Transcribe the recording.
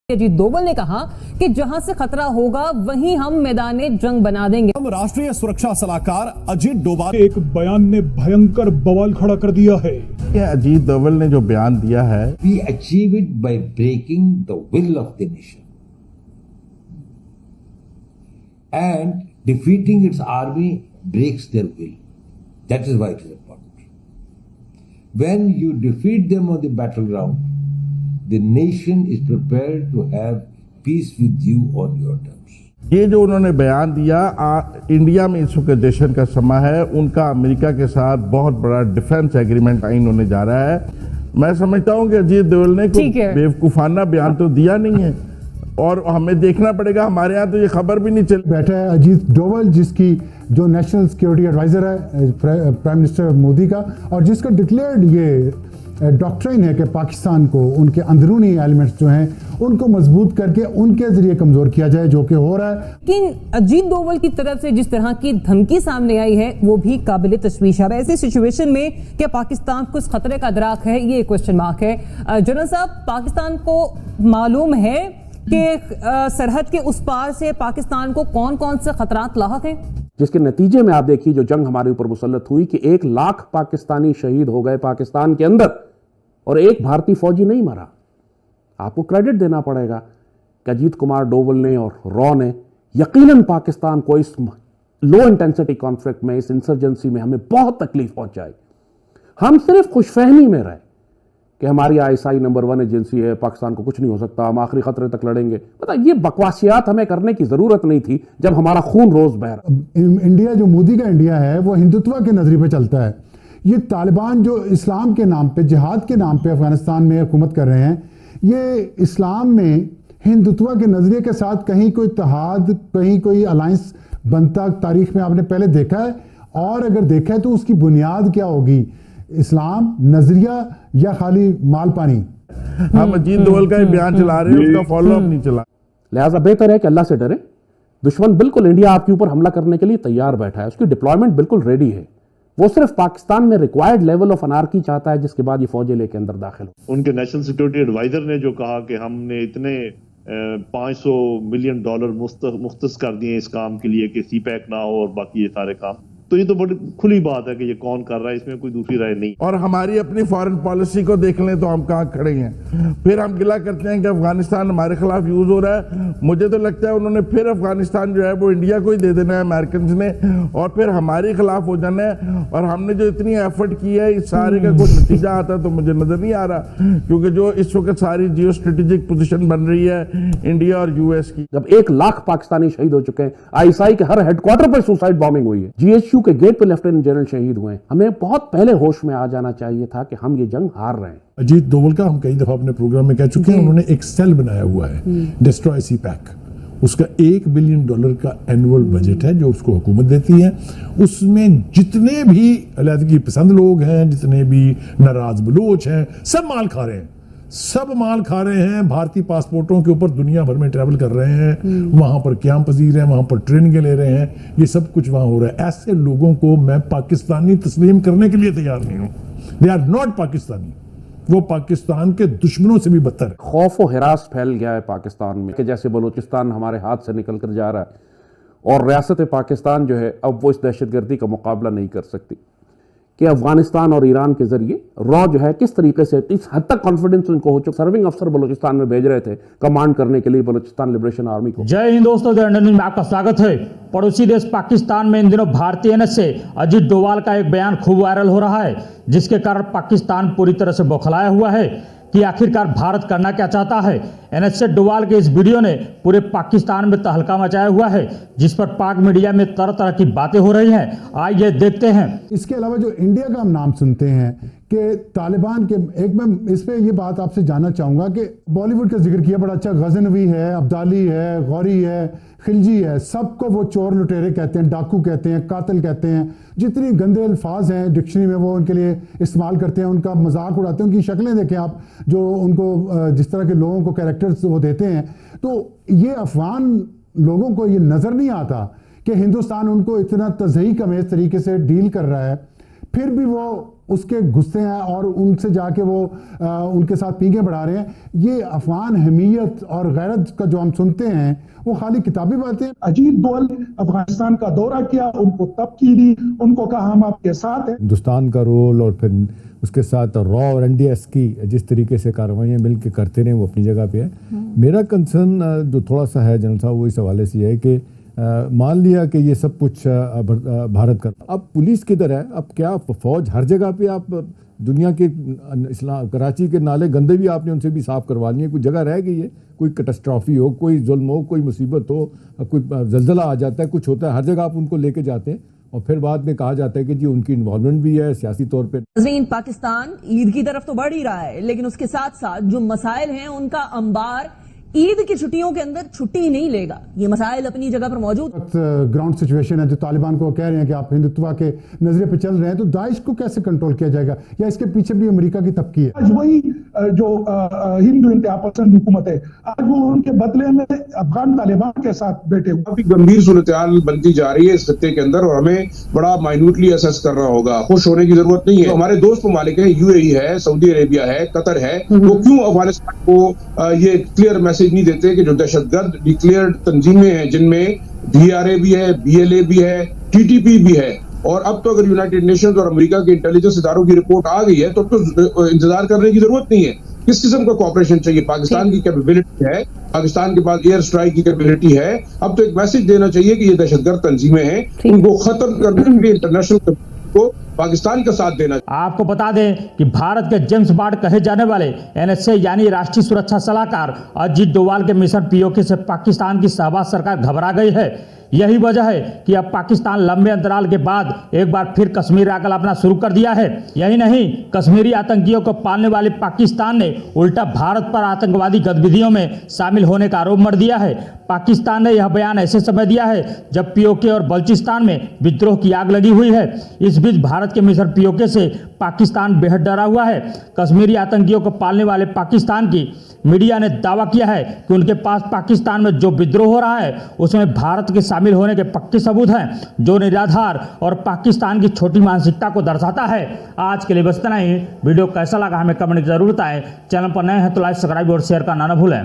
अजीत डोभाल ने कहा कि जहां से खतरा होगा वहीं हम मैदाने जंग बना देंगे। हम राष्ट्रीय सुरक्षा सलाहकार अजीत डोभाल के एक बयान ने भयंकर बवाल खड़ा कर दिया है। अजीत डोभाल ने जो बयान दिया है, we achieve it by breaking the will of the nation and defeating its army breaks their will. That is why it is important. When you defeat them on the battleground, the nation is prepared to have peace with you on your terms. ये जो उन्होंने बयान दिया, India में इस वक्त जश्न का समय है। उनका अमेरिका के साथ बहुत बड़ा डिफेंस एग्रीमेंट साइन होने जा रहा है। मैं समझता हूं कि अजीत डोभाल ने कोई बेवकूफाना बयान तो दिया नहीं है और हमें देखना पड़ेगा। हमारे यहाँ तो ये खबर भी नहीं चल बैठा है अजीत डोभाल, जिसकी जो नेशनल सिक्योरिटी एडवाइजर है प्राइम मिनिस्टर मोदी का, और जिसका डिक्लेयर्ड ये डॉक्ट्रिन है कि पाकिस्तान को उनके अंदरूनी एलिमेंट्स जो हैं उनको मजबूत करके उनके जरिए कमजोर किया जाए, जो कि हो रहा है। लेकिन अजीत डोभाल की तरफ से जिस तरह की धमकी सामने आई है वो भी काबिल तशवीश है। ऐसी सिचुएशन में क्या पाकिस्तान को इस खतरे का अदराक है, ये क्वेश्चन मार्क है। जनरल साहब, पाकिस्तान को मालूम है कि सरहद के उस पार से पाकिस्तान को कौन कौन से खतरात लाहक हैं, जिसके नतीजे में आप देखिए जो जंग हमारे ऊपर मुसल्लत हुई कि 1 लाख पाकिस्तानी शहीद हो गए पाकिस्तान के अंदर और एक भारतीय फौजी नहीं मरा। आपको क्रेडिट देना पड़ेगा कि अजीत कुमार डोभाल ने और रॉ ने यकीनन पाकिस्तान को इस लो इंटेंसिटी कॉन्फ्लिक्ट में, इस इंसर्जेंसी में हमें बहुत तकलीफ पहुंचाई। हम सिर्फ खुशफहमी में रहे कि हमारी ISI नंबर 1 एजेंसी है, पाकिस्तान को कुछ नहीं हो सकता, हम आखिरी खतरे तक लड़ेंगे। पता ये बकवासियात हमें करने की जरूरत नहीं थी जब हमारा खून रोज बह रहा। इंडिया जो मोदी का इंडिया है वो हिंदुत्व के नजरिए पे चलता है। ये तालिबान जो इस्लाम के नाम पे, जिहाद के नाम पे अफगानिस्तान में हुकूमत कर रहे हैं, ये इस्लाम में हिंदुत्व के नजरिए के साथ कहीं कोई इत्तेहाद, कहीं कोई अलायंस बनता तारीख में आपने पहले देखा है? और अगर देखा है तो उसकी बुनियाद क्या होगी? इस्लाम, नजरिया या खाली माल पानी? हम अजीत डोभाल का बयान चला रहे हैं, उसका फॉलोअप नहीं चला। लिहाजा बेहतर है कि अल्लाह से डरे। दुश्मन बिल्कुल इंडिया आपके ऊपर हमला करने के लिए तैयार बैठा है, उसकी डिप्लॉयमेंट बिल्कुल रेडी है। वो सिर्फ पाकिस्तान में रिक्वायर्ड लेवल ऑफ अनार्की चाहता है जिसके बाद ये फौजें लेके अंदर दाखिल हो। उनके नेशनल सिक्योरिटी एडवाइजर ने जो कहा कि हमने इतने $500 मिलियन मुख्तस कर दिए इस काम के लिए कि CPEC ना हो और बाकी ये सारे काम, तो ये तो बड़ी खुली बात है कि ये कौन कर रहा है, इसमें कोई दूसरी राय नहीं। और हमारी अपनी फॉरेन पॉलिसी को देख लें तो हम कहाँ खड़े हैं। फिर हम गिला करते हैं कि अफगानिस्तान हमारे खिलाफ यूज हो रहा है। मुझे तो लगता है उन्होंने फिर अफगानिस्तान जो है वो इंडिया को ही दे देना है अमेरिकन ने, और फिर हमारे खिलाफ हो जाना है। और हमने जो इतनी एफर्ट की है, इस सारे का कोई नतीजा आता तो मुझे नजर नहीं आ रहा, क्योंकि जो इस वक्त सारी जियो स्ट्रेटेजिक पोजिशन बन रही है इंडिया और US की। जब 1 लाख पाकिस्तानी शहीद हो चुके हैं, ISI के हर हेडक्वार्टर पर सुसाइड बॉम्बिंग हुई है, GHQ के गेट पे लेफ्टिनेंट जनरल शहीद हुए हैं, हमें बहुत पहले होश में आ जाना चाहिए था कि हम ये जंग हार रहे हैं। अजीत डोभाल का हम कई दफा अपने प्रोग्राम में कह चुके हैं, उन्होंने एक सेल बनाया हुआ है डिस्ट्रॉय CPEC। उसका $1 बिलियन का एनुअल बजट है जो उसको हुकूमत देती है। उसमें जितने भी अलहदगी पसंद लोग हैं, जितने भी नाराज बलोच हैं, सब माल खा रहे हैं, सब माल खा रहे हैं। भारतीय पासपोर्टों के ऊपर दुनिया भर में ट्रैवल कर रहे हैं, वहां पर क्याम पजीर हैं, वहां पर ट्रेनिंग ले रहे हैं, ये सब कुछ वहां हो रहा है। ऐसे लोगों को मैं पाकिस्तानी तस्लीम करने के लिए तैयार नहीं हूं। दे आर नॉट पाकिस्तानी, वो पाकिस्तान के दुश्मनों से भी बदतर है। खौफ और हिरास फैल गया है पाकिस्तान में कि जैसे बलूचिस्तान हमारे हाथ से निकल कर जा रहा है और रियासत पाकिस्तान जो है अब वो इस दहशतगर्दी का मुकाबला नहीं कर सकती कि अफगानिस्तान और ईरान के जरिए रॉ जो है किस तरीके से इस हद तक कॉन्फिडेंस उनको हो चुका। सर्विंग अफसर बलूचिस्तान में भेज रहे थे कमांड करने के लिए बलूचिस्तान लिबरेशन आर्मी को। जय हिंद दोस्तों, द इंडियन न्यूज़ में आपका स्वागत है। पड़ोसी देश पाकिस्तान में इन दिनों भारतीय NS से अजीत डोभाल का एक बयान खूब वायरल हो रहा है, जिसके कारण पाकिस्तान पूरी तरह से बौखलाया हुआ है कि आखिरकार भारत करना क्या चाहता है। NS से डोभाल के इस वीडियो ने पूरे पाकिस्तान में तहलका मचाया हुआ है, जिस पर पाक मीडिया में तरह तरह की बातें हो रही हैं। आइए देखते हैं। इसके अलावा जो इंडिया का हम नाम सुनते हैं कि तालिबान के, एक मैं इस पे ये बात आपसे जानना चाहूंगा कि बॉलीवुड का जिक्र किया बड़ा अच्छा, गजनवी है, अब्दाली है, गौरी है, खिलजी है, सबको वो चोर लुटेरे कहते हैं, डाकू कहते हैं, कातिल कहते हैं। जितनी गंदे अल्फाज हैं डिक्शनरी में वो उनके लिए इस्तेमाल करते हैं, उनका मजाक उड़ाते हैं। उनकी शक्लें देखें आप, जो उनको जिस तरह के लोगों को कैरेक्टर्स वो देते हैं, तो ये अफगान लोगों को ये नजर नहीं आता कि हिंदुस्तान उनको इतना तज़हीक अमेज़ तरीके से डील कर रहा है। फिर भी वो उसके गुस्से हैं और उनसे जाके वो उनके साथ पींगे बढ़ा रहे हैं। ये अफगान हमीयत और गैरत का जो हम सुनते हैं वो खाली किताबी बातें। अजीत डोवाल अफगानिस्तान का दौरा किया, उनको तबकी दी, उनको कहा हम आपके साथ हैं। हिंदुस्तान का रोल और फिर उसके साथ रॉ और एनडीएस की जिस तरीके से कार्रवाइयाँ मिल के करते रहे वो अपनी जगह पे है। मेरा कंसर्न जो थोड़ा सा है जनरल साहब वो इस हवाले से है कि मान लिया कि ये सब कुछ भारत का, अब पुलिस किधर है? अब क्या फौज हर जगह पे आप दुनिया के इस्लाम कराची के नाले गंदे भी आपने उनसे भी साफ करवा लिए, कोई जगह रह गई है? कोई कैटास्ट्रॉफी हो, कोई जुल्म हो, कोई मुसीबत हो, कोई जल्जला आ जाता है, कुछ होता है, हर जगह आप उनको लेके जाते हैं और फिर बाद में कहा जाता है कि जी उनकी इन्वॉल्वमेंट भी है सियासी तौर पे। पाकिस्तान ईद की तरफ तो बढ़ ही रहा है, लेकिन उसके साथ साथ जो मसाइल हैं उनका अंबार ईद की छुट्टियों के अंदर छुट्टी ही नहीं लेगा। ये मसाइल अपनी जगह पर मौजूद। ग्राउंड सिचुएशन है जो तालिबान को कह रहे हैं कि आप हिंदुत्व के नजरिए पे चल रहे हैं, तो दाइश को कैसे कंट्रोल किया जाएगा, या इसके पीछे भी अमेरिका की तबकी है? आज वही जो हिंदू इंतहापसंद हुकूमत है, आज वो उनके बदले में अफगान तालिबान के साथ बैठे हुए। काफी गंभीर सूरत-ए-हाल बनती जा रही है इस खत्ते के अंदर और हमें बड़ा माइन्यूटली असेस करना होगा। खुश होने की जरूरत नहीं है। हमारे दोस्त ममालिक है, यूएई है, सऊदी अरेबिया है, कतर है, वो क्यों अफगानिस्तान को ये क्लियर मैसेज नहीं देते कि जो दहशतगर्द डिक्लेयर्ड तंजीमें हैं जिनमें डीआरए भी है, बीएलए भी है, टीटीपी भी है, और अब तो अगर यूनाइटेड नेशंस और अमेरिका के इंटेलिजेंस इदारों की रिपोर्ट आ गई है तो इंतजार करने की जरूरत नहीं है। किस किस्म का कोऑपरेशन चाहिए? पाकिस्तान की कैपेबिलिटी है, पाकिस्तान के पास एयर स्ट्राइक की कैपेबिलिटी है। अब तो एक मैसेज देना चाहिए कि ये दहशतगर्द तंजीमें हैं, उनको खत्म करने के लिए इंटरनेशनल को पाकिस्तान का साथ देना। आपको बता दें कि भारत के जेम्स बॉन्ड कहे जाने वाले एनएसए यानी राष्ट्रीय सुरक्षा सलाहकार अजीत डोवाल के मिशन पीओके से पाकिस्तान की शहबाज सरकार घबरा गई है। यही वजह है कि अब पाकिस्तान लंबे अंतराल के बाद एक बार फिर कश्मीर आकर अपना शुरू कर दिया है। यही नहीं, कश्मीरी आतंकियों को पालने वाले पाकिस्तान ने उल्टा भारत पर आतंकवादी गतिविधियों में शामिल होने का आरोप मढ़ दिया है। पाकिस्तान ने यह बयान ऐसे समय दिया है जब पीओके और बलूचिस्तान में विद्रोह की आग लगी हुई है। इस बीच भारत के मिशन पीओके से पाकिस्तान बेहद डरा हुआ है। कश्मीरी आतंकियों को पालने वाले पाकिस्तान की मीडिया ने दावा किया है कि उनके पास पाकिस्तान में जो विद्रोह हो रहा है उसमें भारत के शामिल होने के पक्के सबूत हैं, जो निराधार और पाकिस्तान की छोटी मानसिकता को दर्शाता है। आज के लिए बस इतना ही। वीडियो कैसा लगा हमें कमेंट जरूर बताएं। चैनल पर नए हैं तो लाइक, सब्सक्राइब और शेयर करना न भूलें।